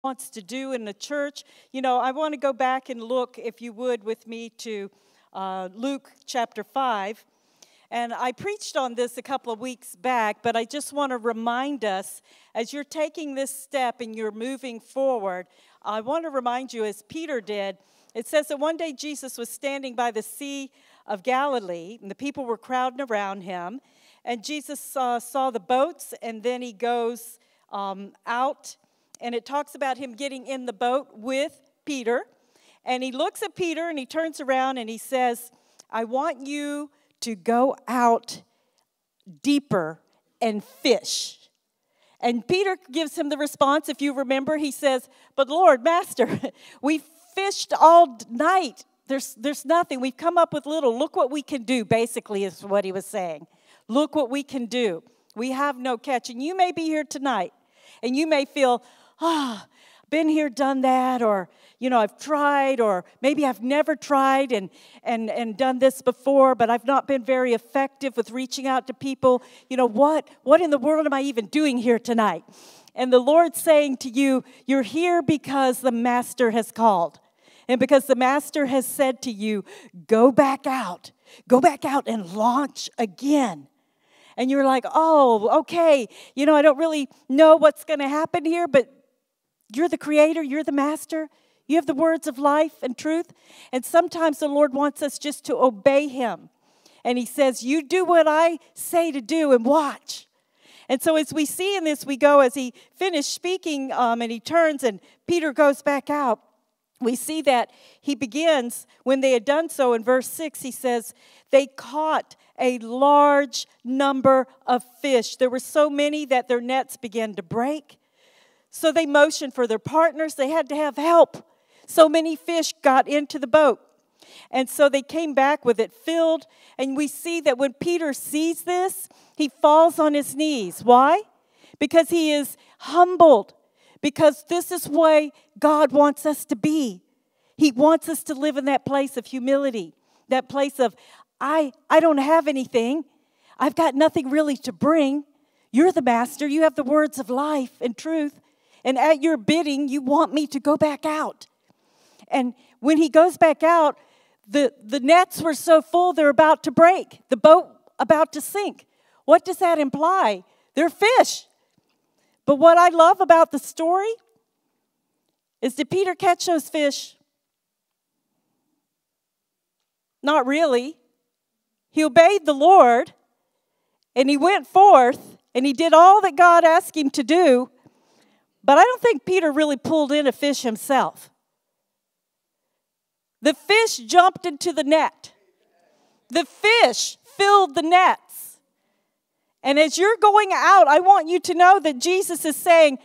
wants to do in the church. You know, I want to go back and look, if you would, with me to Luke chapter 5. And I preached on this a couple of weeks back, but I just want to remind us, as you're taking this step and you're moving forward, I want to remind you, as Peter did, it says that one day Jesus was standing by the Sea of Galilee, and the people were crowding around him. And Jesus saw the boats, and then he goes out, and it talks about him getting in the boat with Peter. And he looks at Peter, and he turns around, and he says, I want you to go out deeper and fish. And Peter gives him the response, if you remember, he says, but Lord, Master, we fished all night. There's nothing. We've come up with little. Look what we can do, basically, is what he was saying. Look what we can do. We have no catch. And you may be here tonight, and you may feel, been here, done that, or, you know, I've tried, or maybe I've never tried and done this before, but I've not been very effective with reaching out to people. You know, what in the world am I even doing here tonight? And the Lord's saying to you, you're here because the Master has called. And because the Master has said to you, go back out and launch again. And you're like, oh, okay, you know, I don't really know what's going to happen here, but you're the Creator, you're the Master. You have the words of life and truth. And sometimes the Lord wants us just to obey Him. And He says, you do what I say to do and watch. And so as we see in this, we go, as He finished speaking and He turns and Peter goes back out, we see that He begins, when they had done so, in verse 6, He says, they caught a large number of fish. There were so many that their nets began to break. So they motioned for their partners. They had to have help. So many fish got into the boat. And so they came back with it filled. And we see that when Peter sees this, he falls on his knees. Why? Because he is humbled. Because this is why God wants us to be. He wants us to live in that place of humility. That place of, I don't have anything. I've got nothing really to bring. You're the Master. You have the words of life and truth. And at your bidding, you want me to go back out. And when he goes back out, the nets were so full, they're about to break. The boat about to sink. What does that imply? They're fish. But what I love about the story is, did Peter catch those fish? Not really. He obeyed the Lord, and he went forth, and he did all that God asked him to do. But I don't think Peter really pulled in a fish himself. The fish jumped into the net. The fish filled the nets. And as you're going out, I want you to know that Jesus is saying,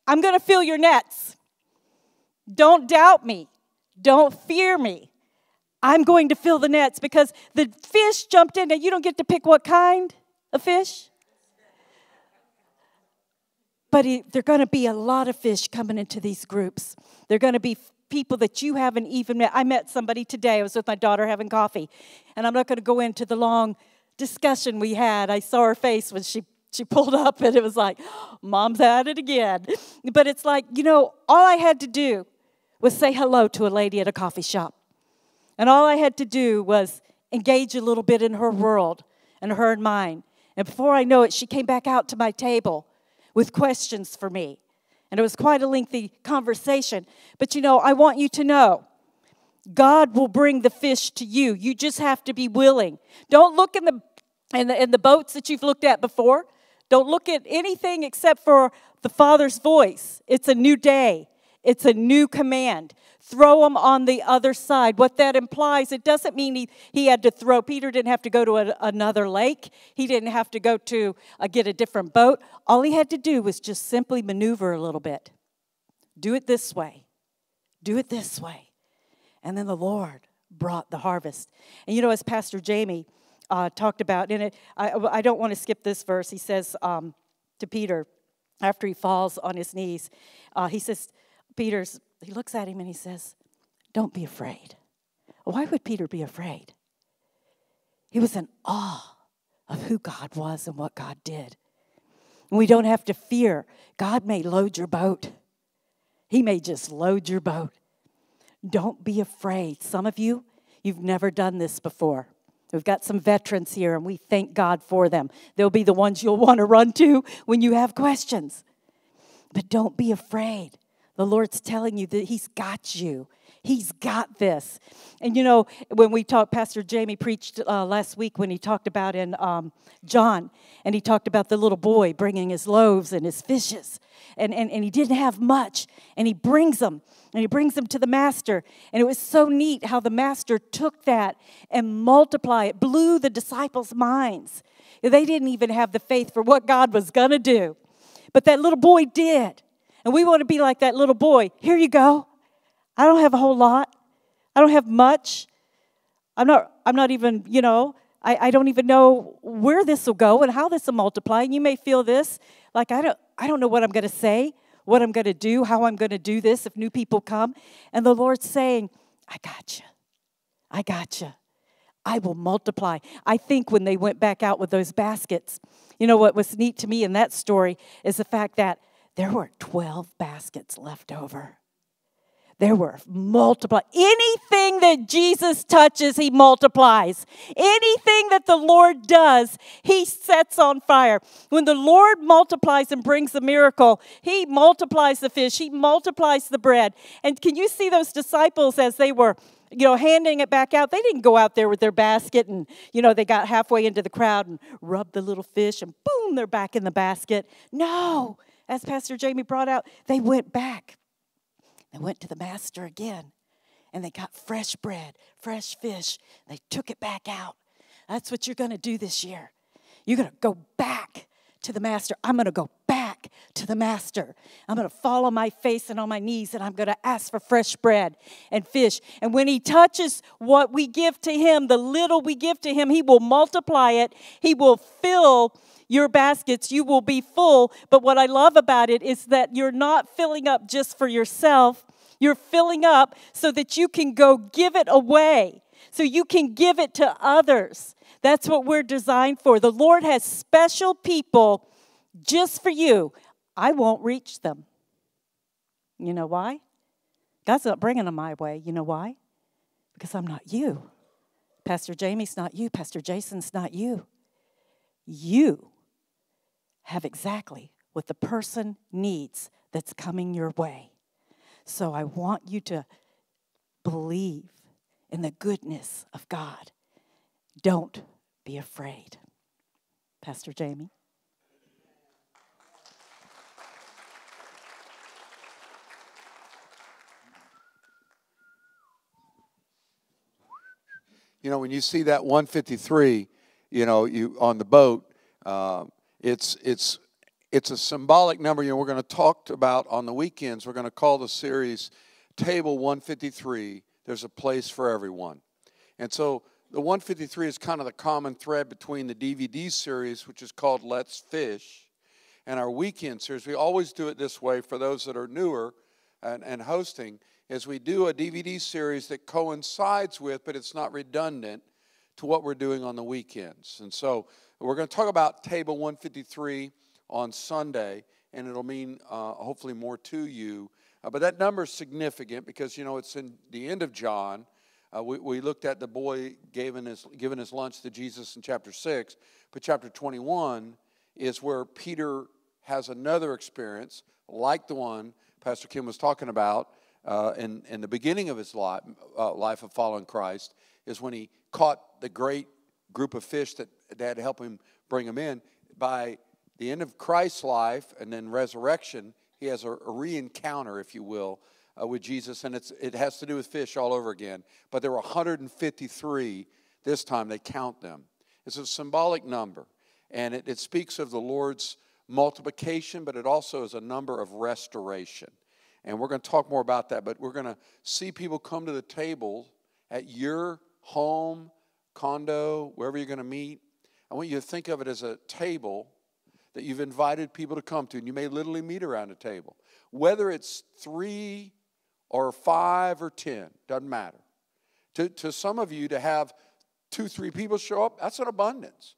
I'm going to fill your nets. Don't doubt me. Don't fear me. I'm going to fill the nets, because the fish jumped in, and you don't get to pick what kind of fish. But there are going to be a lot of fish coming into these groups. They're going to be people that you haven't even met. I met somebody today. I was with my daughter having coffee. And I'm not going to go into the long discussion we had. I saw her face when she pulled up, and it was like, Mom's at it again. But it's like, you know, all I had to do was say hello to a lady at a coffee shop. And all I had to do was engage a little bit in her world and her and mine. And before I know it, she came back out to my table with questions for me. And it was quite a lengthy conversation. But, you know, I want you to know, God will bring the fish to you. You just have to be willing. Don't look in the boats that you've looked at before. Don't look at anything except for the Father's voice. It's a new day. It's a new command. Throw them on the other side. What that implies, it doesn't mean he had to throw. Peter didn't have to go to another lake. He didn't have to go to get a different boat. All he had to do was just simply maneuver a little bit. Do it this way. Do it this way. And then the Lord brought the harvest. And you know, as Pastor Jamie talked about in it, I don't want to skip this verse. He says to Peter, after he falls on his knees, he says, he looks at him and he says, don't be afraid. Why would Peter be afraid? He was in awe of who God was and what God did. And we don't have to fear. God may load your boat. He may just load your boat. Don't be afraid. Some of you, you've never done this before. We've got some veterans here, and we thank God for them. They'll be the ones you'll want to run to when you have questions. But don't be afraid. The Lord's telling you that He's got you. He's got this. And when we talked, Pastor Jamie preached last week when he talked about in John, and he talked about the little boy bringing his loaves and his fishes. And he didn't have much, and he brings them. And he brings them to the master. And it was so neat how the master took that and multiplied it, blew the disciples' minds. They didn't even have the faith for what God was going to do. But that little boy did. And we want to be like that little boy. Here you go. I don't have a whole lot. I don't have much. I'm not even, I don't even know where this will go and how this will multiply. And you may feel this, like I don't know what I'm going to say, what I'm going to do, how I'm going to do this if new people come. And the Lord's saying, I got you. I got you. I will multiply. I think when they went back out with those baskets, what was neat to me in that story is the fact that there were 12 baskets left over. There were multiplied. Anything that Jesus touches, He multiplies. Anything that the Lord does, He sets on fire. When the Lord multiplies and brings the miracle, He multiplies the fish. He multiplies the bread. And can you see those disciples as they were, handing it back out? They didn't go out there with their basket and, they got halfway into the crowd and rubbed the little fish and boom, they're back in the basket. No, as Pastor Jamie brought out, they went back. They went to the master again, and they got fresh bread, fresh fish. They took it back out. That's what you're going to do this year. You're going to go back to the master. I'm going to go back to the master. I'm going to fall on my face and on my knees, and I'm going to ask for fresh bread and fish. And when He touches what we give to Him, the little we give to Him, He will multiply it. He will fill your baskets. You will be full. But what I love about it is that you're not filling up just for yourself. You're filling up so that you can go give it away, so you can give it to others. That's what we're designed for. The Lord has special people just for you. I won't reach them. You know why? God's not bringing them my way. You know why? Because I'm not you. Pastor Jamie's not you. Pastor Jason's not you. You have exactly what the person needs that's coming your way. So I want you to believe in the goodness of God. Don't be afraid. Pastor Jamie. When you see that 153, you on the boat, it's a symbolic number. We're going to talk about on the weekends. We're going to call the series Table 153. There's a place for everyone. And so the 153 is kind of the common thread between the DVD series, which is called Let's Fish, and our weekend series. We always do it this way for those that are newer and hosting, is we do a DVD series that coincides with, but it's not redundant to what we're doing on the weekends. And so we're going to talk about Table 153 on Sunday, and it'll mean hopefully more to you. But that number is significant because, it's in the end of John. We looked at the boy giving his lunch to Jesus in chapter 6, but chapter 21 is where Peter has another experience like the one Pastor Kim was talking about in the beginning of his life of following Christ, is when he caught the great group of fish that had helped him bring them in. By the end of Christ's life and then resurrection, he has a re-encounter, if you will, with Jesus, and it has to do with fish all over again. But there were 153 this time. They count them. It's a symbolic number, and it speaks of the Lord's multiplication, but it also is a number of restoration. And we're going to talk more about that, but we're going to see people come to the table at your home, condo, wherever you're going to meet. I want you to think of it as a table that you've invited people to come to, and you may literally meet around a table. Whether it's 3 or 5 or 10, doesn't matter. To some of you, to have 2, 3 people show up, that's an abundance.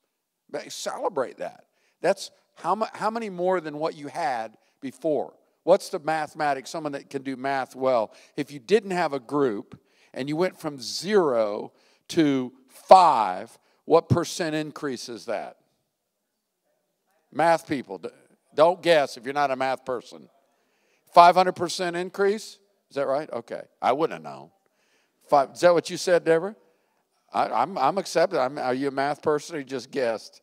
Celebrate that. That's how many more than what you had before. What's the mathematics, someone that can do math well? If you didn't have a group and you went from 0 to 5, what percent increase is that? Math people, don't guess if you're not a math person. 500% increase? Is that right? Okay. I wouldn't have known. Is that what you said, Deborah? I'm accepted. Are you a math person or you just guessed?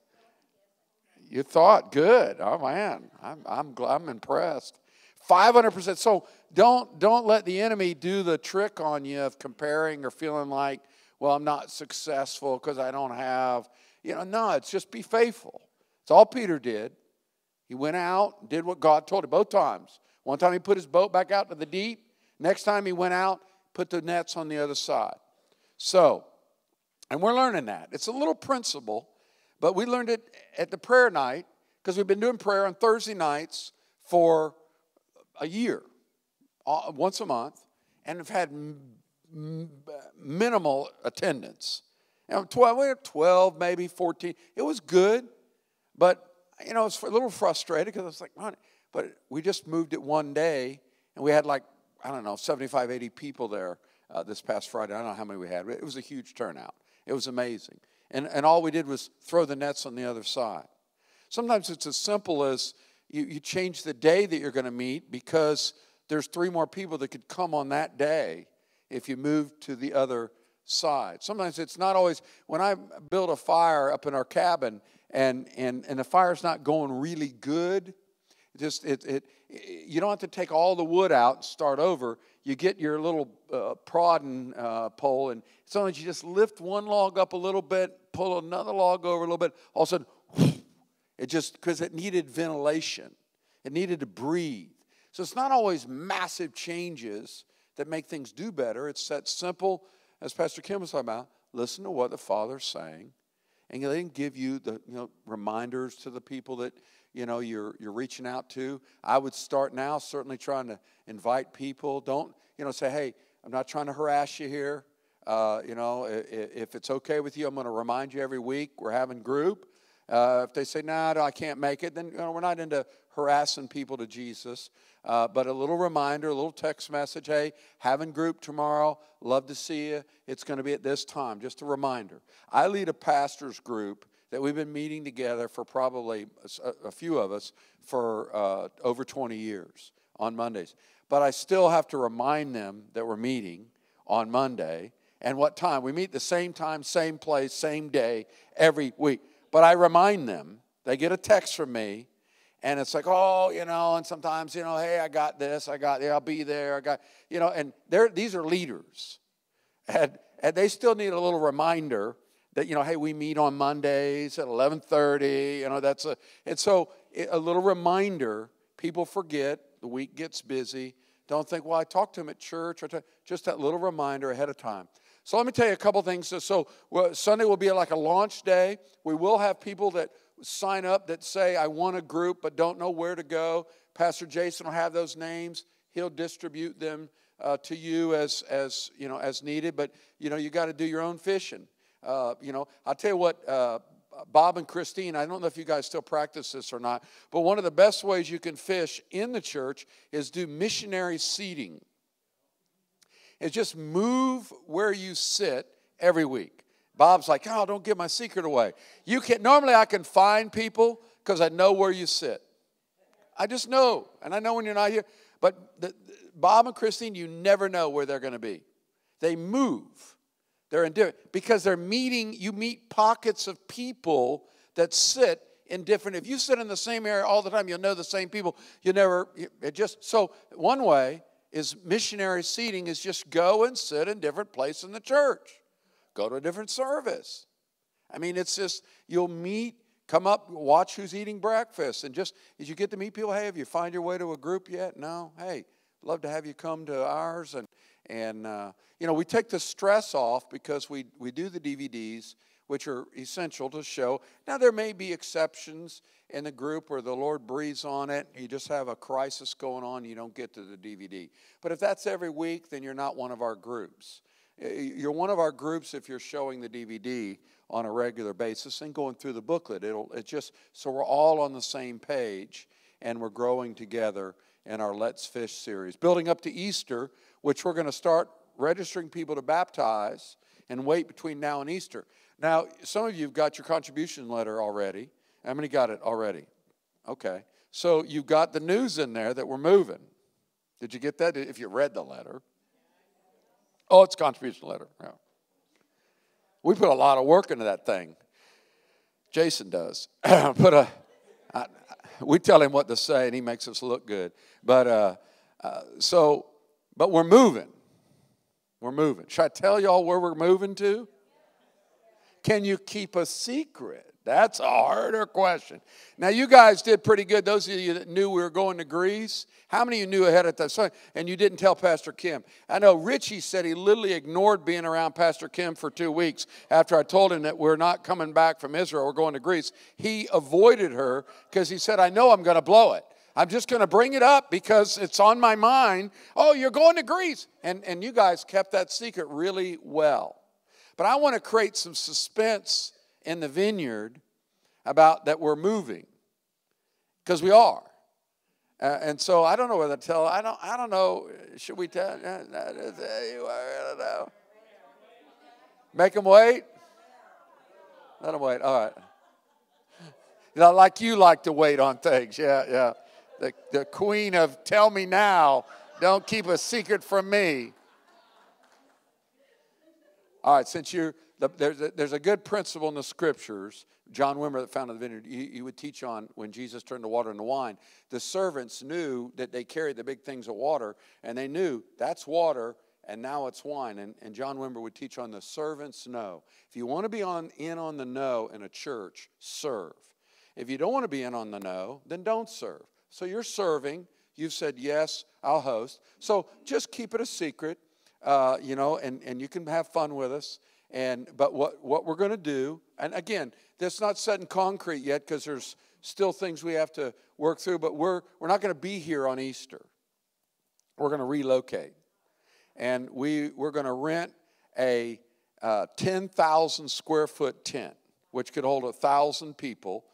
You thought. Good. Oh, man. I'm impressed. 500%. So don't let the enemy do the trick on you of comparing or feeling like, well, I'm not successful because I don't have. No, it's just be faithful. It's all Peter did. He went out, did what God told him both times. One time he put his boat back out to the deep. Next time he went out, put the nets on the other side. So, and we're learning that. It's a little principle, but we learned it at the prayer night because we've been doing prayer on Thursday nights for a year, once a month, and have had minimal attendance. 12, maybe 14. It was good, but, it's a little frustrated because I was like, man, but we just moved it one day, and we had 75, 80 people there this past Friday. I don't know how many we had. It was a huge turnout. It was amazing. And all we did was throw the nets on the other side. Sometimes it's as simple as you change the day that you're going to meet because there's 3 more people that could come on that day if you move to the other side. Sometimes it's not always, when I build a fire up in our cabin and the fire's not going really good, you don't have to take all the wood out and start over. You get your little prodding pole, and it's only you just lift one log up a little bit, pull another log over a little bit, all of a sudden, it just, because it needed ventilation. It needed to breathe. So it's not always massive changes that make things do better. It's that simple, as Pastor Kim was talking about, listen to what the Father's saying, and they can give you the reminders to the people that you're reaching out to. I would start now certainly trying to invite people. Don't say, hey, I'm not trying to harass you here. If it's okay with you, I'm going to remind you every week we're having group. If they say, no, I can't make it, then we're not into harassing people to Jesus. But a little reminder, a little text message, hey, having group tomorrow, love to see you. It's going to be at this time, just a reminder. I lead a pastor's group that we've been meeting together for probably a few of us for over 20 years on Mondays. But I still have to remind them that we're meeting on Monday and what time. We meet the same time, same place, same day, every week. But I remind them, they get a text from me, and it's like, and sometimes, hey, I got this, I'll be there, and these are leaders. And they still need a little reminder that, hey, we meet on Mondays at 11:30, and so a little reminder. People forget, the week gets busy. Don't think, well, I talked to him at church, just that little reminder ahead of time. So let me tell you a couple things. So Sunday will be like a launch day. We will have people that sign up that say, I want a group but don't know where to go. Pastor Jason will have those names. He'll distribute them to you as needed. But, you got to do your own fishing. I'll tell you what, Bob and Christine, I don't know if you guys still practice this or not, but one of the best ways you can fish in the church is do missionary seating. It's just move where you sit every week. Bob's like, don't give my secret away. Normally I can find people because I know where you sit. I just know, and I know when you're not here. But Bob and Christine, you never know where they're going to be. They move. They're indifferent because they're meeting. You meet pockets of people that sit in different. If you sit in the same area all the time, you'll know the same people. So one way is missionary seating is just go and sit in different places in the church. Go to a different service. I mean, it's just, you'll meet, come up, watch who's eating breakfast. And just as you get to meet people, hey, have you found your way to a group yet? No? Hey, love to have you come to ours. And we take the stress off because we do the DVDs, which are essential to show. Now, there may be exceptions in the group where the Lord breathes on it. You just have a crisis going on. You don't get to the DVD. But if that's every week, then you're not one of our groups. You're one of our groups if you're showing the DVD on a regular basis and going through the booklet. So we're all on the same page and we're growing together in our Let's Fish series. Building up to Easter, which we're going to start registering people to baptize and wait between now and Easter. Now, some of you have got your contribution letter already. How many got it already? Okay. So you've got the news in there that we're moving. Did you get that? If you read the letter. Oh, it's a contribution letter. Yeah. We put a lot of work into that thing. Jason does. We tell him what to say, and he makes us look good. But we're moving. We're moving. Should I tell y'all where we're moving to? Can you keep a secret? That's a harder question. Now, you guys did pretty good. Those of you that knew we were going to Greece, how many of you knew ahead of time? And you didn't tell Pastor Kim? I know Richie said he literally ignored being around Pastor Kim for 2 weeks after I told him that we're not coming back from Israel. We're going to Greece. He avoided her because he said, I know I'm going to blow it. I'm just going to bring it up because it's on my mind. Oh, you're going to Greece. And you guys kept that secret really well. But I want to create some suspense in the vineyard about that we're moving, because we are. And so I don't know whether to tell. I don't know. Should we tell? I don't know. Make them wait. Let them wait. All right. Like you like to wait on things. Yeah. The queen of tell me now. Don't keep a secret from me. All right. Since there's a good principle in the scriptures. John Wimber, that founded the vineyard, he would teach on when Jesus turned the water into wine. The servants knew that they carried the big things of water, and they knew that's water, and now it's wine. And John Wimber would teach on the servants know. If you want to be in on the know in a church, serve. If you don't want to be in on the know, then don't serve. So you're serving. You've said, yes, I'll host. So just keep it a secret, and you can have fun with us. But what we're going to do, and again, that's not set in concrete yet because there's still things we have to work through, but we're not going to be here on Easter. We're going to relocate. And we're going to rent a 10,000 square foot tent, which could hold 1,000 people.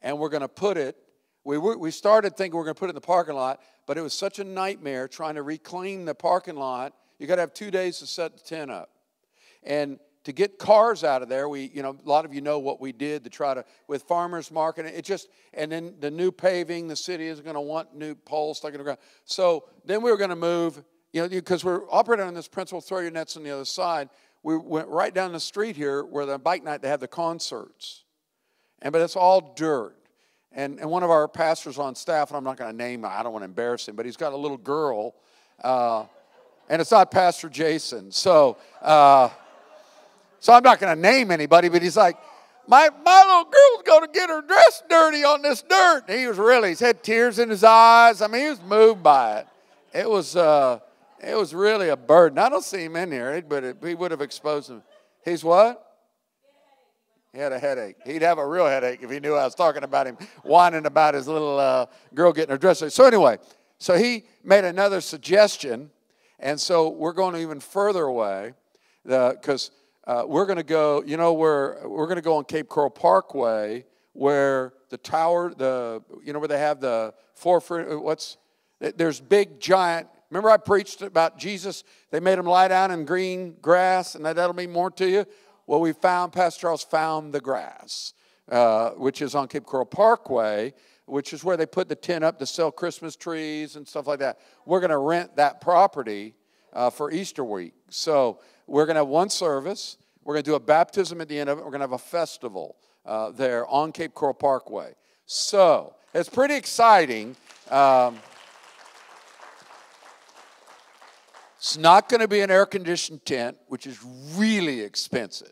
And we're going to put it, we started thinking we're going to put it in the parking lot, but it was such a nightmare trying to reclaim the and you got to have 2 days to set the tent up. And to get cars out of there, a lot of you know what we did to try to, with farmers market, and then the new paving, the city is going to want new poles stuck in the ground. So then we were going to move, because we're operating on this principle, throw your nets on the other side. We went right down the street here where the bike night, they have the concerts. But it's all dirt. And one of our pastors on staff, and I'm not going to name him, I don't want to embarrass him, but he's got a little girl, and it's not Pastor Jason. So I'm not going to name anybody, but he's like, my little girl's going to get her dress dirty on this dirt. And he's had tears in his eyes. I mean, he was moved by it. It was really a burden. I don't see him in here, but he would have exposed him. He's what? He had a headache. He'd have a real headache if he knew I was talking about him, whining about his little girl getting her dress dirty. So anyway, he made another suggestion, and so we're going even further away because we're going to go, we're going to go on Cape Coral Parkway where the tower, where they have the there's big giant, remember I preached about Jesus, they made him lie down in green grass, and that'll mean more to you. Well, Pastor Charles found the grass, which is on Cape Coral Parkway, which is where they put the tent up to sell Christmas trees and stuff like that. We're going to rent that property for Easter week. So we're going to have one service. We're going to do a baptism at the end of it. We're going to have a festival there on Cape Coral Parkway. So it's pretty exciting. It's not going to be an air-conditioned tent, which is really expensive.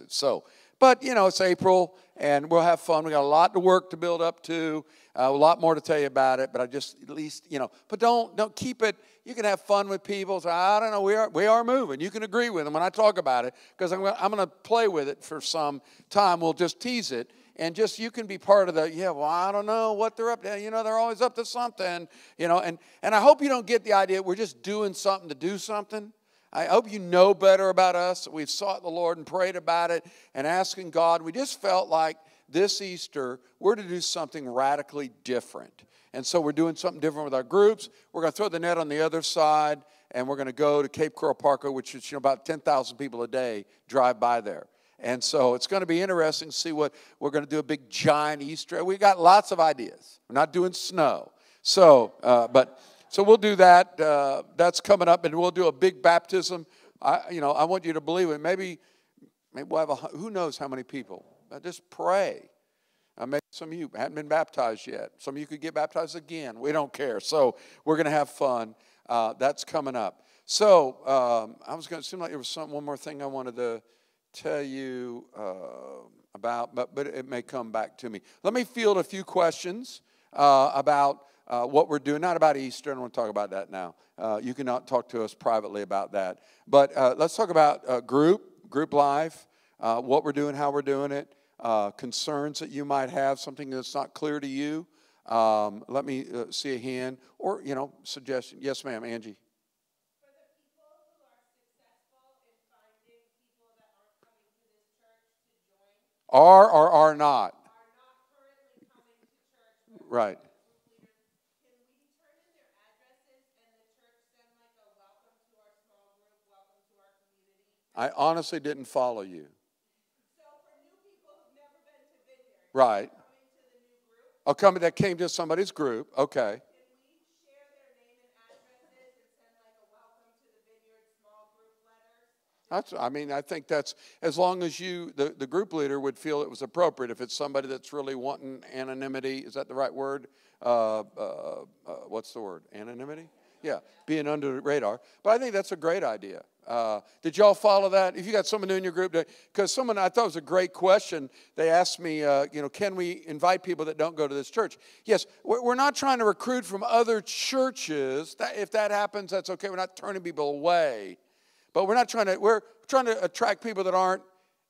So, but, it's April, and we'll have fun. We got a lot of work to build up to, a lot more to tell you about it, but I just, at least, but don't keep it. You can have fun with people. So, I don't know, we are moving. You can agree with them when I talk about it, because I'm going to play with it for some time. We'll just tease it. And just you can be part of I don't know what they're up to. They're always up to something, And I hope you don't get the idea we're just doing something to do something. I hope you know better about us. We've sought the Lord and prayed about it and asking God. We just felt like this Easter, we're to do something radically different. And so we're doing something different with our groups. We're going to throw the net on the other side, and we're going to go to Cape Coral Parkway, which is about 10,000 people a day drive by there. And so it's going to be interesting to see what we're going to do, a big giant Easter. We got lots of ideas. We're not doing snow. So we'll do that. That's coming up, and we'll do a big baptism. I want you to believe it. Maybe we'll have who knows how many people. Just pray. Maybe some of you haven't been baptized yet. Some of you could get baptized again. We don't care. So we're going to have fun. That's coming up. So I was going to seem like there was one more thing I wanted to tell you about, but it may come back to me. Let me field a few questions about what we're doing. Not about Easter. I don't want to talk about that now. You can talk to us privately about that. But let's talk about group life, what we're doing, how we're doing it, concerns that you might have, something that's not clear to you. Let me see a hand or, suggestion. Yes, ma'am, Angie. For the people who are successful in finding people that aren't coming to this church to join. Are or are not. Are not currently coming to church. Right. Can we turn in their addresses and the church send like a welcome to our small group, welcome to our community? I honestly didn't follow you. So for new people who've never been to Vineyard. Right. Coming to the new group. Coming that came to somebody's group. Okay. Can we share their name and addresses and send like a welcome to the Vineyard small group letters? I think that's, as long as the group leader would feel it was appropriate. If it's somebody that's really wanting anonymity, is that the right word? What's the word? Anonymity? Yeah, being under the radar. But I think that's a great idea. Did y'all follow that? If you got someone new in your group, because I thought it was a great question. They asked me, can we invite people that don't go to this church? Yes, we're not trying to recruit from other churches. If that happens, that's okay. We're not turning people away. But we're trying to attract people that aren't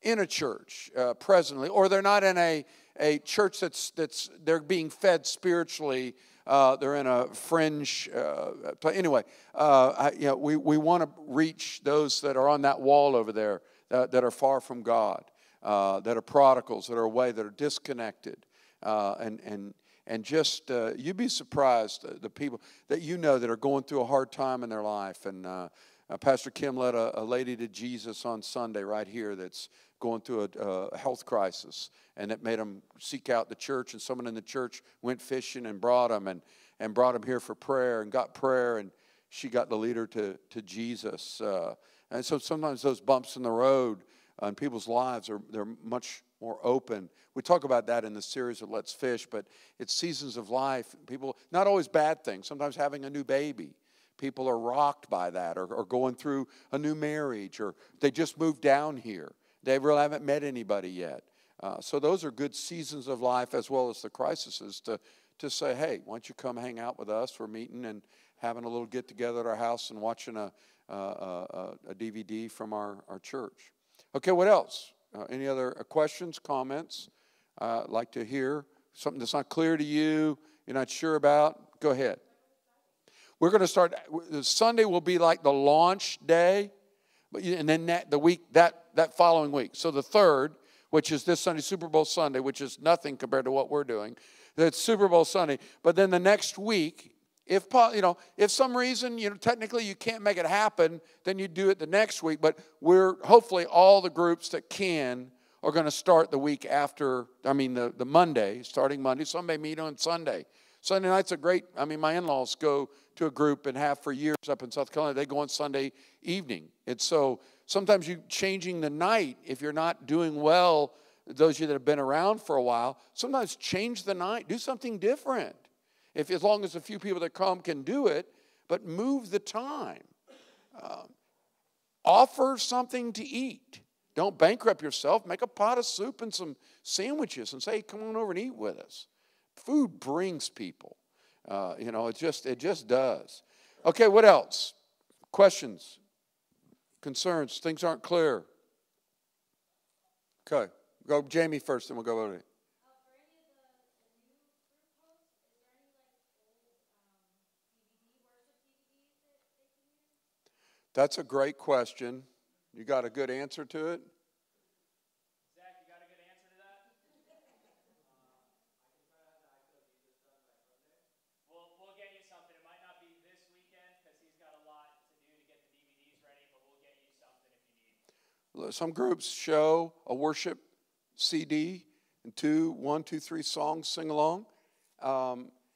in a church presently, or they're not in a church they're being fed spiritually. They're in a fringe. Anyway, we want to reach those that are on that wall over there that are far from God, that are prodigals, that are away, that are disconnected, and just you'd be surprised the people that that are going through a hard time in their life. And Pastor Kim led a lady to Jesus on Sunday right here that's going through a health crisis, and it made them seek out the church, and someone in the church went fishing and brought them and brought them here for prayer and got prayer, and she got the leader to Jesus. And so sometimes those bumps in the road in people's lives they're much more open. We talk about that in the series of Let's Fish, but it's seasons of life. People, not always bad things, sometimes having a new baby. People are rocked by that, or going through a new marriage, or they just moved down here. They really haven't met anybody yet. So those are good seasons of life, as well as the crises, to say, hey, why don't you come hang out with us? We're meeting and having a little get-together at our house and watching a DVD from our church. Okay, what else? Any other questions, comments? I'd like to hear something that's not clear to you, you're not sure about. Go ahead. We're going to start, Sunday will be like the launch day, and then that following week. So the 3rd, which is this Sunday, Super Bowl Sunday, which is nothing compared to what we're doing. That's Super Bowl Sunday. But then the next week, if some reason, technically you can't make it happen, then you do it the next week. But hopefully all the groups that can are going to start the week after, the Monday, starting Monday. Some may meet on Sunday. Sunday night's a great, my in-laws go to a group and have for years up in South Carolina. They go on Sunday evening. And so sometimes you changing the night, if you're not doing well, those of you that have been around for a while, sometimes change the night. Do something different. As long as a few people that come can do it, but move the time. Offer something to eat. Don't bankrupt yourself. Make a pot of soup and some sandwiches and say, hey, come on over and eat with us. Food brings people. It just does. Okay, what else? Questions? Concerns? Things aren't clear. Okay, go Jamie first, then we'll go over to you. For any of the new group hosts, is there any old worship DVDs that they can use? That's a great question. You got a good answer to it? Zach, you got a good answer to that? Some groups show a worship CD and 1, 2, 3 songs, sing along.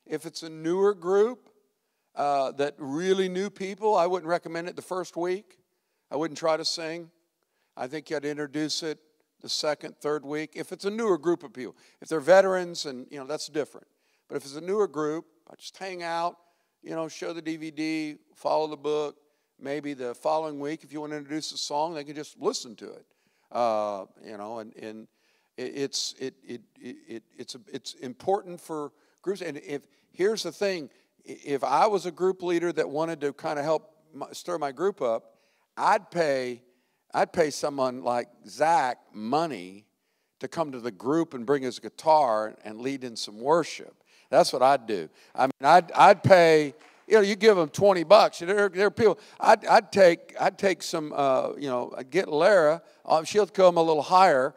If it's a newer group that really new people, I wouldn't recommend it the first week. I wouldn't try to sing. I think you'd introduce it the second, third week. If it's a newer group of people, if they're veterans, and that's different. But if it's a newer group, just hang out, show the DVD, follow the book. Maybe the following week, if you want to introduce a song, they can just listen to it. And it's important for groups. And here's the thing: if I was a group leader that wanted to kind of help stir my group up, I'd pay someone like Zach money to come to the group and bring his guitar and lead in some worship. That's what I'd do. I mean, I'd pay. You give them $20. There are people. I'd take some. I'd get Lara. She'll come a little higher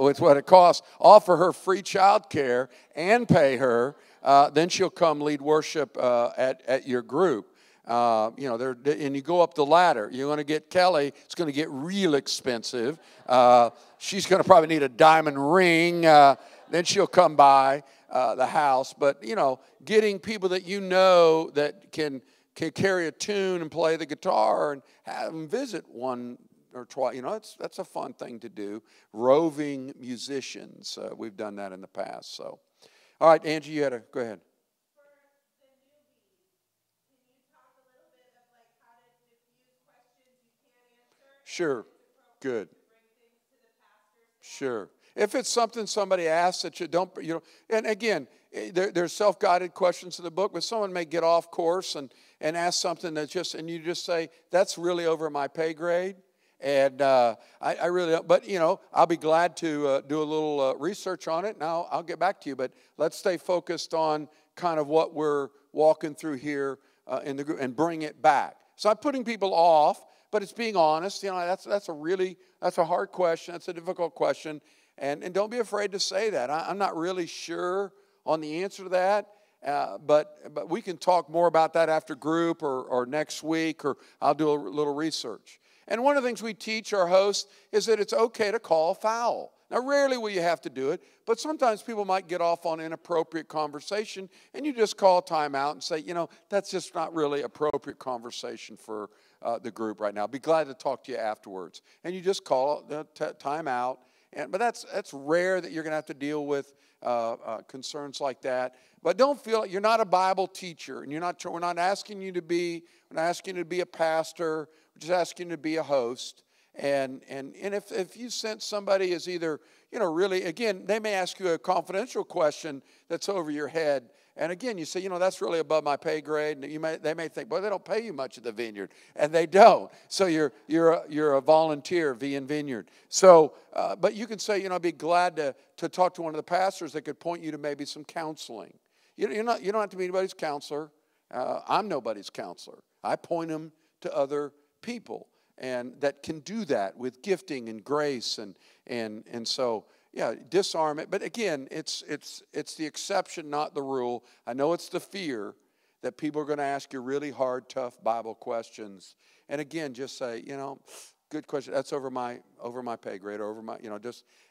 with what it costs. Offer her free child care and pay her. Then she'll come lead worship at your group. And you go up the ladder. You're going to get Kelly. It's going to get real expensive. She's going to probably need a diamond ring. Then she'll come by the house. But, getting people that that can carry a tune and play the guitar and have them visit one or twice. That's a fun thing to do. Roving musicians. We've done that in the past. So, all right, Angie, you had to go ahead. Sure. Good. Sure. If it's something somebody asks that you don't, and again, there's self-guided questions in the book, but someone may get off course and ask something that's and you just say, that's really over my pay grade. And I really don't, but I'll be glad to do a little research on it, and I'll get back to you. But let's stay focused on kind of what we're walking through here in the group and bring it back. So I'm putting people off, but it's being honest. That's a hard question. That's a difficult question. And don't be afraid to say that. I'm not really sure on the answer to that, but we can talk more about that after group or next week, or I'll do a little research. And one of the things we teach our hosts is that it's okay to call foul. Now, rarely will you have to do it, but sometimes people might get off on inappropriate conversation, and you just call timeout and say, that's just not really appropriate conversation for the group right now. I'll be glad to talk to you afterwards. And you just call timeout. But that's rare that you're going to have to deal with concerns like that. But don't feel like you're not a Bible teacher, and we're not asking you to be a pastor. We're just asking you to be a host. And if you sense somebody is either really, again, they may ask you a confidential question that's over your head. And again, you say, that's really above my pay grade. And they may think, boy, they don't pay you much at the vineyard, and they don't. So you're a volunteer, VN Vineyard. So, but you can say, I'd be glad to talk to one of the pastors that could point you to maybe some counseling. You don't have to be anybody's counselor. I'm nobody's counselor. I point them to other people, and that can do that with gifting and grace, and so. Yeah, disarm it. But again, it's the exception, not the rule. I know it's the fear that people are going to ask you really hard, tough Bible questions. And again, just say, good question. That's over my pay grade, or over my,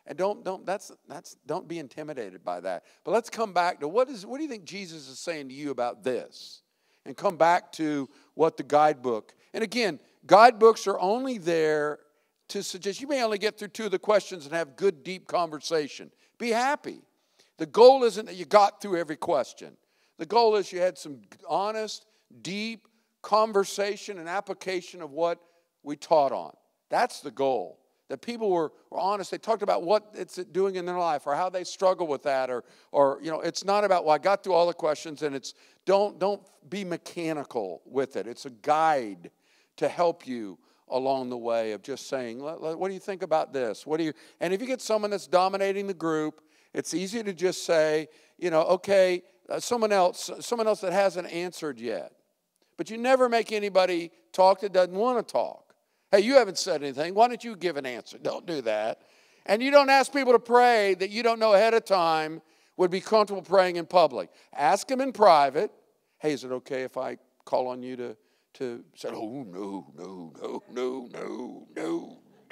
and don't be intimidated by that. But let's come back to what do you think Jesus is saying to you about this? And come back to what the guidebook. And again, guidebooks are only there to suggest you may only get through 2 of the questions and have good, deep conversation. Be happy. The goal isn't that you got through every question. The goal is you had some honest, deep conversation and application of what we taught on. That's the goal. That people were honest. They talked about what it's doing in their life, or how they struggle with that, or it's not about, well, I got through all the questions, and it's don't be mechanical with it. It's a guide to help you along the way of just saying, what do you think about this? And if you get someone that's dominating the group, it's easy to just say, okay, someone else that hasn't answered yet. But you never make anybody talk that doesn't want to talk. Hey, you haven't said anything. Why don't you give an answer? Don't do that. And you don't ask people to pray that you don't know ahead of time would be comfortable praying in public. Ask them in private. Hey, is it okay if I call on you to say, oh, no.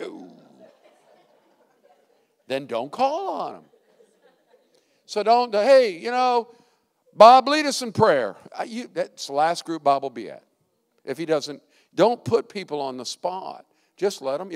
No. Then don't call on them. So don't, hey, Bob, lead us in prayer. That's the last group Bob will be at. If he doesn't, don't put people on the spot. Just let them,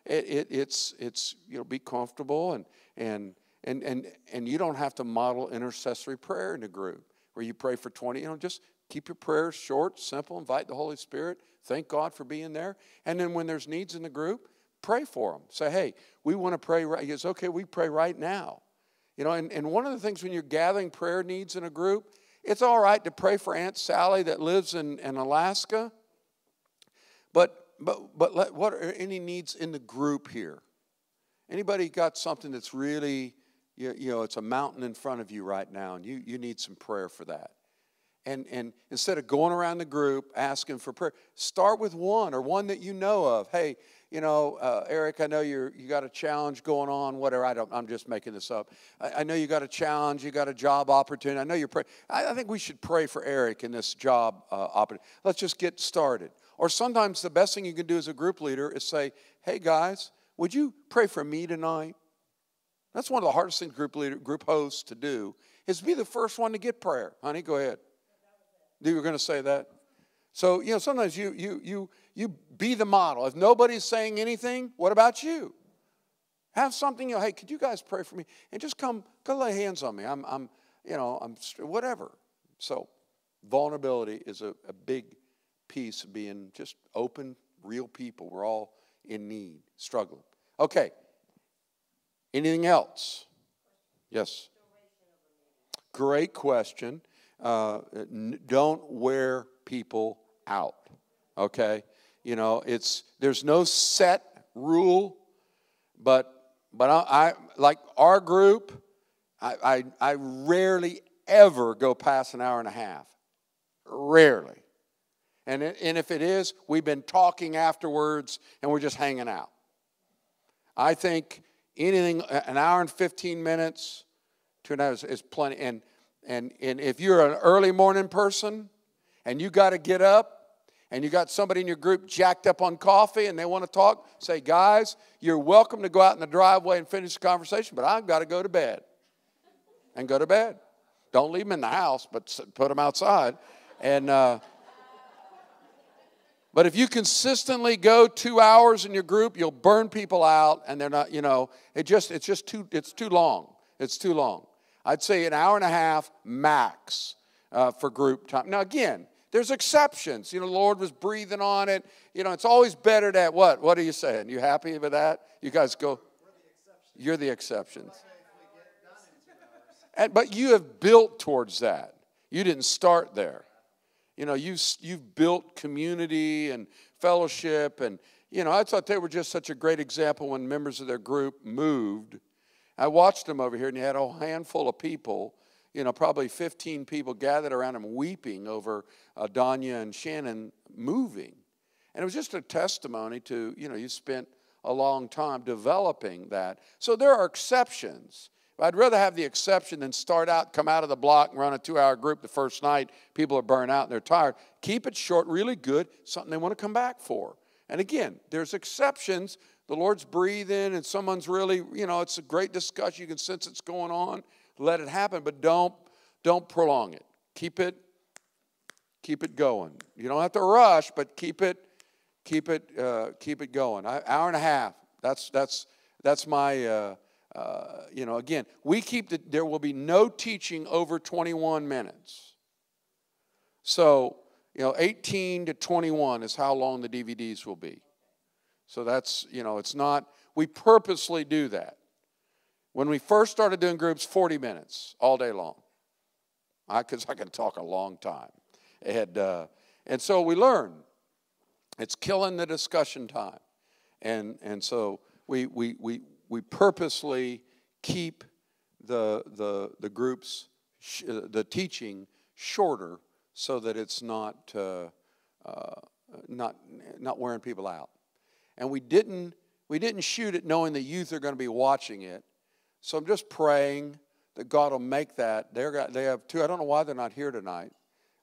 it's be comfortable and you don't have to model intercessory prayer in a group where you pray for 20, just keep your prayers short, simple, invite the Holy Spirit, thank God for being there. And then when there's needs in the group, pray for them. Say, hey, we want to pray right. It's okay, we pray right now. And one of the things when you're gathering prayer needs in a group, it's all right to pray for Aunt Sally that lives in Alaska. But what are any needs in the group here? Anybody got something that's really, it's a mountain in front of you right now, and you need some prayer for that. And instead of going around the group asking for prayer, start with one or one that you know of. Hey, Eric, I know you got a challenge going on, whatever. I'm just making this up. I know you got a challenge, you got a job opportunity. I know you're praying. I think we should pray for Eric in this job opportunity. Let's just get started. Or sometimes the best thing you can do as a group leader is say, hey guys, would you pray for me tonight? That's one of the hardest things group hosts to do, is be the first one to get prayer. Honey, go ahead. You were going to say that? So, sometimes you be the model. If nobody's saying anything, what about you? Have something, hey, could you guys pray for me? And just come lay hands on me. I'm whatever. So, vulnerability is a big piece of being just open, real people. We're all in need, struggling. Okay. Anything else? Yes. Great question. Don't wear people out. Okay, there's no set rule, but I like our group. I rarely ever go past an hour and a half. Rarely, and if it is, we've been talking afterwards and we're just hanging out. I think anything an hour and 15 minutes to an hour is plenty. And if you're an early morning person and you got to get up and you got somebody in your group jacked up on coffee and they want to talk, say, guys, you're welcome to go out in the driveway and finish the conversation, but I've got to go to bed. And go to bed. Don't leave them in the house, but put them outside. And but if you consistently go 2 hours in your group, you'll burn people out, and they're not, it's too long. It's too long. I'd say an hour and a half max for group time. Now, again, there's exceptions. The Lord was breathing on it. It's always better to, what? What are you saying? You happy with that? You guys go. You're the exceptions. But you have built towards that. You didn't start there. You've built community and fellowship. And, I thought they were just such a great example when members of their group moved. I watched them over here, and you had a handful of people, probably 15 people gathered around them weeping over Danya and Shannon moving. And it was just a testimony to, you spent a long time developing that. So there are exceptions. I'd rather have the exception than come out of the block and run a 2-hour group the first night. People are burnt out and they're tired. Keep it short, really good, something they want to come back for. And again, there's exceptions. The Lord's breathing and someone's really, it's a great discussion. You can sense it's going on. Let it happen, but don't prolong it. Keep it going. You don't have to rush, but keep it going. Hour and a half. That's my, again, we keep there will be no teaching over 21 minutes. So, 18 to 21 is how long the DVDs will be. So that's, it's not, we purposely do that. When we first started doing groups, 40 minutes all day long. Because I can talk a long time. And so we learn. It's killing the discussion time. And so we purposely keep the groups, the teaching shorter so that it's not wearing people out. And we didn't shoot it knowing the youth are going to be watching it. So I'm just praying that God will make that. They have two. I don't know why they're not here tonight.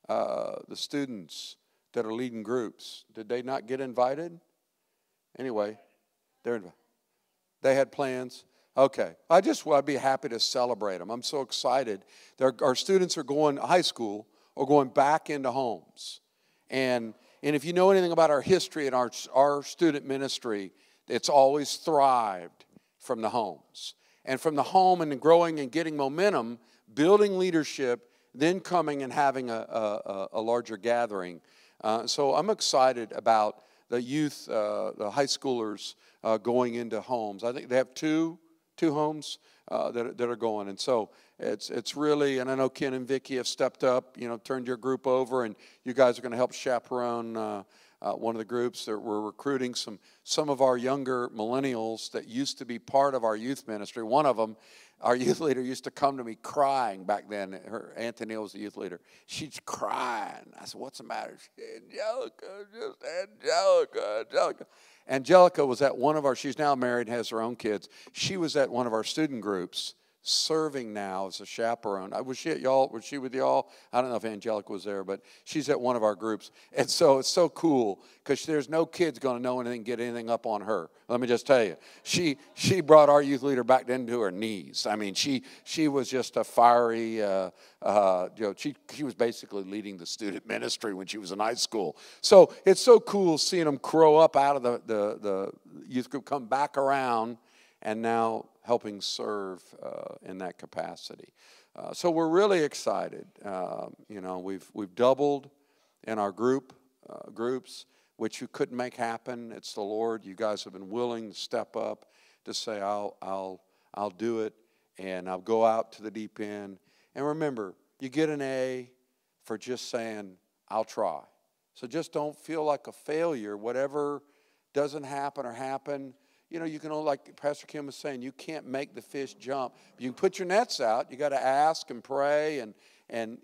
The students that are leading groups. Did they not get invited? Anyway, They had plans? Okay. I'd be happy to celebrate them. I'm so excited. Our students are going high school or going back into homes. And if you know anything about our history and our student ministry, it's always thrived from the homes. And from the home and growing and getting momentum, building leadership, then coming and having a larger gathering. So I'm excited about the youth, the high schoolers going into homes. I think they have two homes that are going. And so it's really, and I know Ken and Vicki have stepped up, turned your group over, and you guys are going to help chaperone one of the groups that we're recruiting some of our younger millennials that used to be part of our youth ministry. One of them, our youth leader, used to come to me crying back then. Aunt Neil was the youth leader. She's crying. I said, "What's the matter?" She said, Angelica. Angelica was at one of our, she's now married, has her own kids. She was at one of our student groups, serving now as a chaperone. Was she at y'all? Was she with y'all? I don't know if Angelica was there, but she's at one of our groups. And so it's so cool because there's no kids going to know anything, get anything up on her. Let me just tell you, she brought our youth leader back then to her knees. I mean, she was just a fiery, she was basically leading the student ministry when she was in high school. So it's so cool seeing them grow up out of the youth group, come back around, and now helping serve in that capacity. So we're really excited. We've doubled in our groups, which you couldn't make happen. It's the Lord. You guys have been willing to step up to say, I'll do it, and I'll go out to the deep end. And remember, you get an A for just saying, I'll try. So just don't feel like a failure. Whatever doesn't happen or happen, you can only, like Pastor Kim was saying, you can't make the fish jump. You can put your nets out. You got to ask and pray and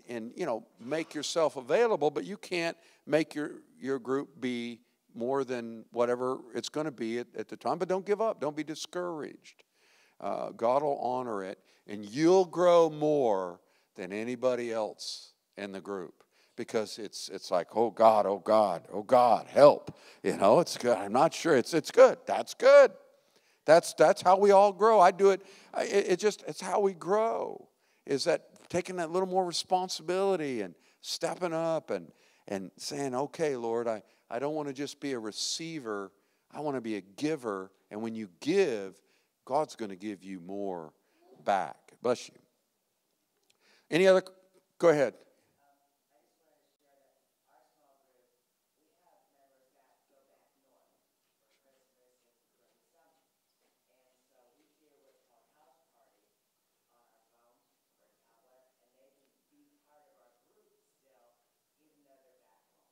make yourself available, but you can't make your group be more than whatever it's going to be at the time. But don't give up. Don't be discouraged. God will honor it, and you'll grow more than anybody else in the group. Because it's like, oh God, help. It's good. I'm not sure. It's good. That's good. That's how we all grow. I do it. It's how we grow. Is that taking that little more responsibility and stepping up and saying, okay, Lord, I don't want to just be a receiver. I want to be a giver. And when you give, God's going to give you more back. Bless you. Any other? Go ahead.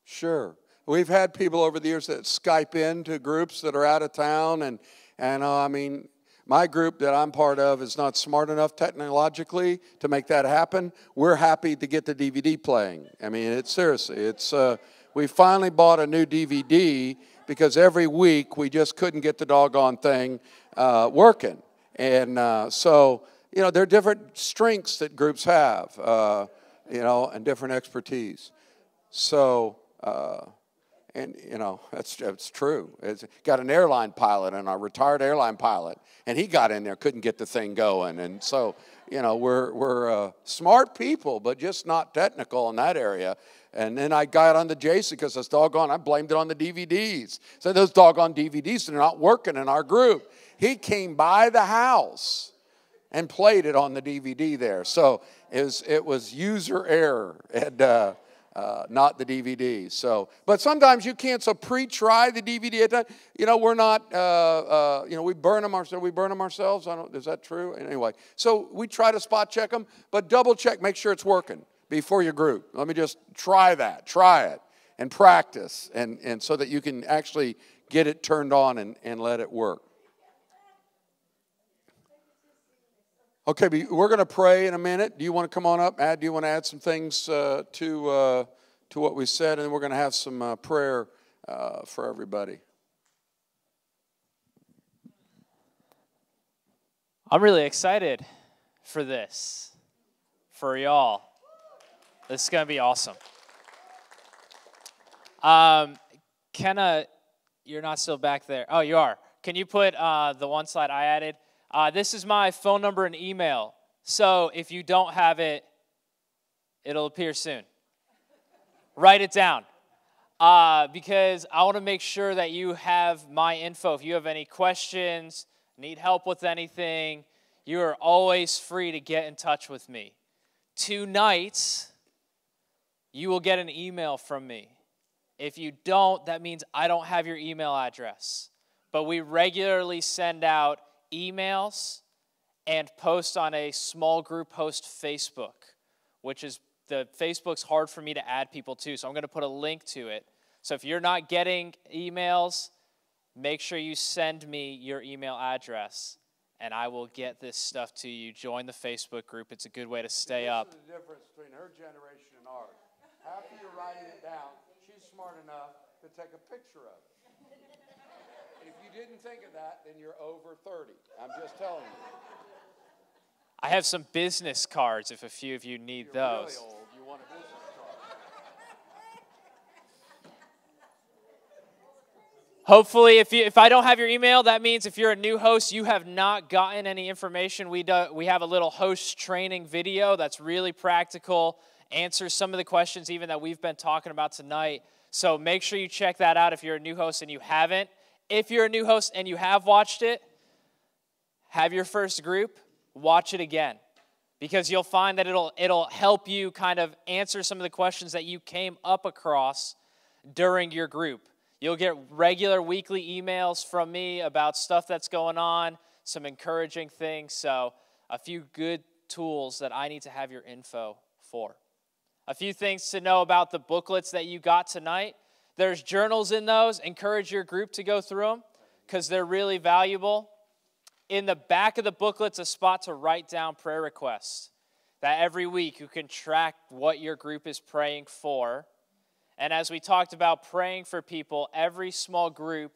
Sure. We've had people over the years that Skype into groups that are out of town. And my group that I'm part of is not smart enough technologically to make that happen. We're happy to get the DVD playing. We finally bought a new DVD because every week we just couldn't get the doggone thing working. And so there are different strengths that groups have, and different expertise. So, that's true. It's got an airline pilot and a retired airline pilot, and he got in there, couldn't get the thing going. And so, we're smart people, but just not technical in that area. And then I got on the Jason because I blamed it on the DVDs. So those doggone DVDs are not working in our group. He came by the house and played it on the DVD there. So it was user error and not the DVD. So, but sometimes you can't. So pre-try the DVD. We're not. We burn them ourselves. We burn them ourselves. Is that true? Anyway, so we try to spot check them, but double check. Make sure it's working before your group. Let me just try it and practice, and so that you can actually get it turned on and let it work. Okay, we're going to pray in a minute. Do you want to come on up? Do you want to add some things to what we said? And then we're going to have some prayer for everybody. I'm really excited for this, for y'all. This is going to be awesome. Kenna, you're not still back there. Oh, you are. can you put the one slide I added? This is my phone number and email. So if you don't have it, it'll appear soon. Write it down. Because I want to make sure that you have my info. If you have any questions, need help with anything, you are always free to get in touch with me. Tonight, you will get an email from me. If you don't, that means I don't have your email address. But we regularly send out emails and post on a small group post Facebook, which is Facebook's hard for me to add people to, so I'm going to put a link to it. So if you're not getting emails, make sure you send me your email address, and I will get this stuff to you. Join the Facebook group. It's a good way to stay up. This is the difference between her generation and ours. After you're writing it down, she's smart enough to take a picture of it. If you didn't think of that, then you're over 30. I'm just telling you. I have some business cards if a few of you need You're those. really old. You want a business card. Hopefully, if I don't have your email, that means if you're a new host, you have not gotten any information. We have a little host training video that's really practical, answers some of the questions even that we've been talking about tonight. So make sure you check that out if you're a new host and you haven't. If you're a new host and you have watched it, have your first group, watch it again. Because you'll find that it'll help you kind of answer some of the questions that you came up across during your group. You'll get regular weekly emails from me about stuff that's going on, some encouraging things. So a few good tools that I need to have your info for. A few things to know about the booklets that you got tonight. There's journals in those. Encourage your group to go through them because they're really valuable. In the back of the booklet's a spot to write down prayer requests. That every week you can track what your group is praying for. And as we talked about praying for people, every small group,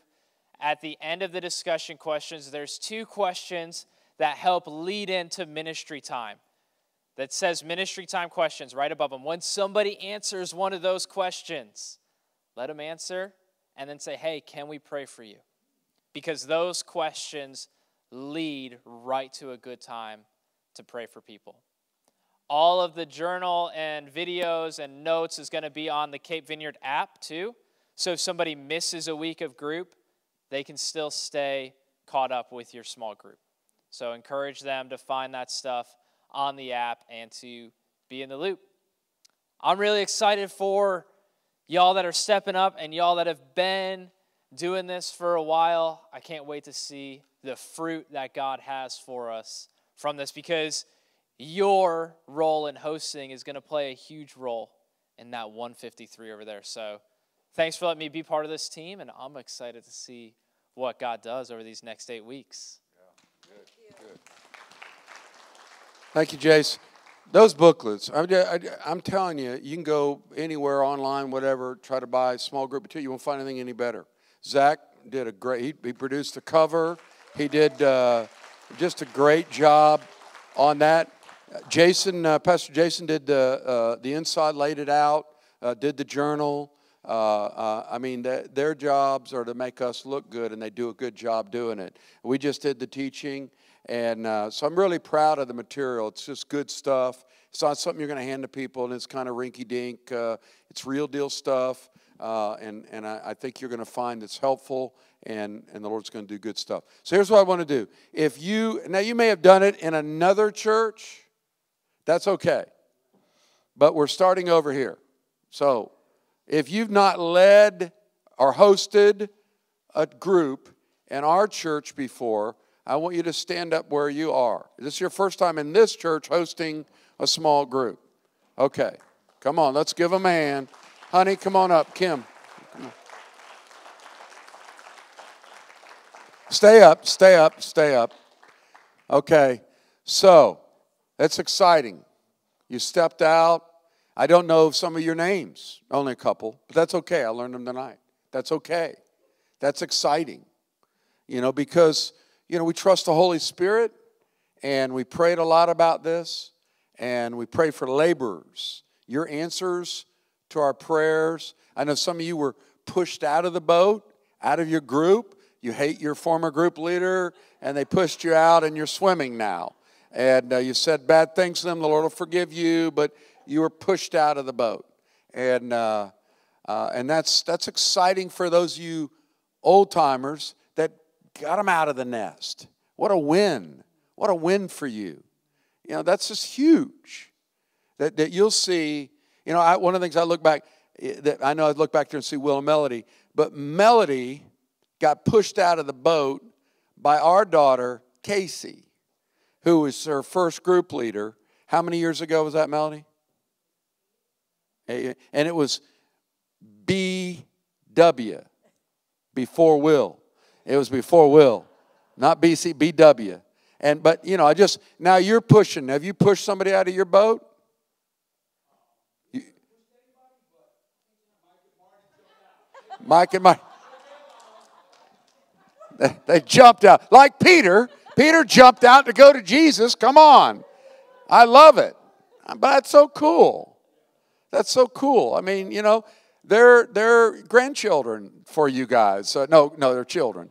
at the end of the discussion questions, there's 2 questions that help lead into ministry time. That says ministry time questions right above them. When somebody answers one of those questions, let them answer and then say, hey, can we pray for you? Because those questions lead right to a good time to pray for people. All of the journal and videos and notes is going to be on the Cape Vineyard app too. So if somebody misses a week of group, they can still stay caught up with your small group. So encourage them to find that stuff on the app and to be in the loop. I'm really excited for y'all that are stepping up and y'all that have been doing this for a while. I can't wait to see the fruit that God has for us from this, because your role in hosting is going to play a huge role in that 153 over there. So thanks for letting me be part of this team, and I'm excited to see what God does over these next 8 weeks. Yeah, good. Thank you, Jace. Those booklets, I'm telling you, you can go anywhere online, whatever, try to buy a small group of 2. You won't find anything any better. Zach did a great, he produced the cover. He did just a great job on that. Pastor Jason did the inside, laid it out, did the journal. Their jobs are to make us look good, and they do a good job doing it. We just did the teaching, and so I'm really proud of the material. It's just good stuff. It's not something you're going to hand to people, and it's kind of rinky-dink. It's real deal stuff, and I think you're going to find it's helpful, and the Lord's going to do good stuff. So here's what I want to do. Now you may have done it in another church. That's okay. But we're starting over here. So if you've not led or hosted a group in our church before, I want you to stand up where you are. This is your first time in this church hosting a small group. Okay. Come on, let's give them a hand. Honey, come on up. Kim. Come on. Stay up, stay up, stay up. Okay. So, that's exciting. You stepped out. I don't know some of your names, only a couple, but that's okay. I learned them tonight. That's okay. That's exciting. Because, we trust the Holy Spirit, and we prayed a lot about this, and we pray for laborers. Your answers to our prayers. I know some of you were pushed out of the boat, out of your group. you hate your former group leader, and they pushed you out, and you're swimming now. And you said bad things to them. The Lord will forgive you, but you were pushed out of the boat. And that's exciting for those of you old-timers that got them out of the nest. What a win. What a win for you. You know, that's just huge. That you'll see, you know, one of the things I look back, that I know I look back there and see Will and Melody, but Melody got pushed out of the boat by our daughter, Casey, who was her first group leader. How many years ago was that, Melody? And it was BW, before Will. It was before Will, not BC, BW. But you know, now you're pushing. Have you pushed somebody out of your boat? Mike and Mike. They jumped out. Like Peter. Peter jumped out to go to Jesus. Come on. I love it. But that's so cool. That's so cool. I mean, you know, they're grandchildren for you guys. No, they're children.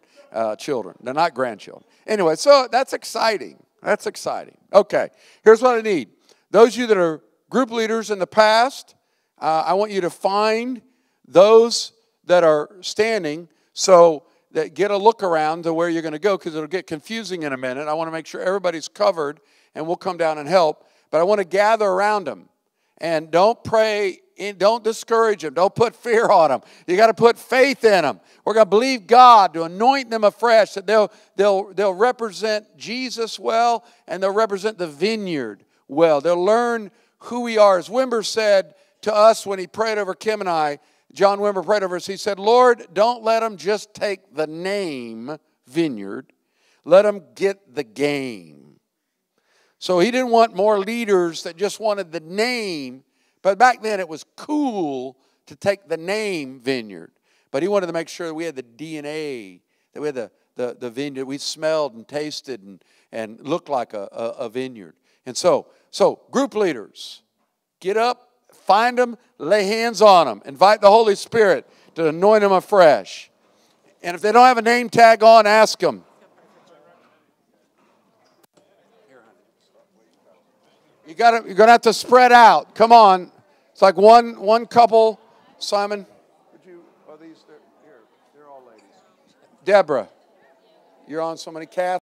Children. They're not grandchildren. Anyway, so that's exciting. That's exciting. Okay, here's what I need. Those of you that are group leaders in the past, I want you to find those that are standing so that get a look around to where you're going to go, because it'll get confusing in a minute. I want to make sure everybody's covered, and we'll come down and help. But I want to gather around them. And don't pray, don't discourage them. Don't put fear on them. You got to put faith in them. We're going to believe God to anoint them afresh, that they'll represent Jesus well, and they'll represent the vineyard well. They'll learn who we are. As Wimber said to us when he prayed over Kim and I, John Wimber prayed over us, he said, Lord, don't let them just take the name vineyard. Let them get the game. So he didn't want more leaders that just wanted the name. But back then it was cool to take the name vineyard. But he wanted to make sure that we had the DNA, that we had the vineyard. We smelled and tasted and looked like a vineyard. And so group leaders, get up, find them, lay hands on them. Invite the Holy Spirit to anoint them afresh. And if they don't have a name tag on, ask them. You're going to have to spread out. Come on. It's like one couple. Simon, are these? They're all ladies. Deborah, you're on so many. Kath.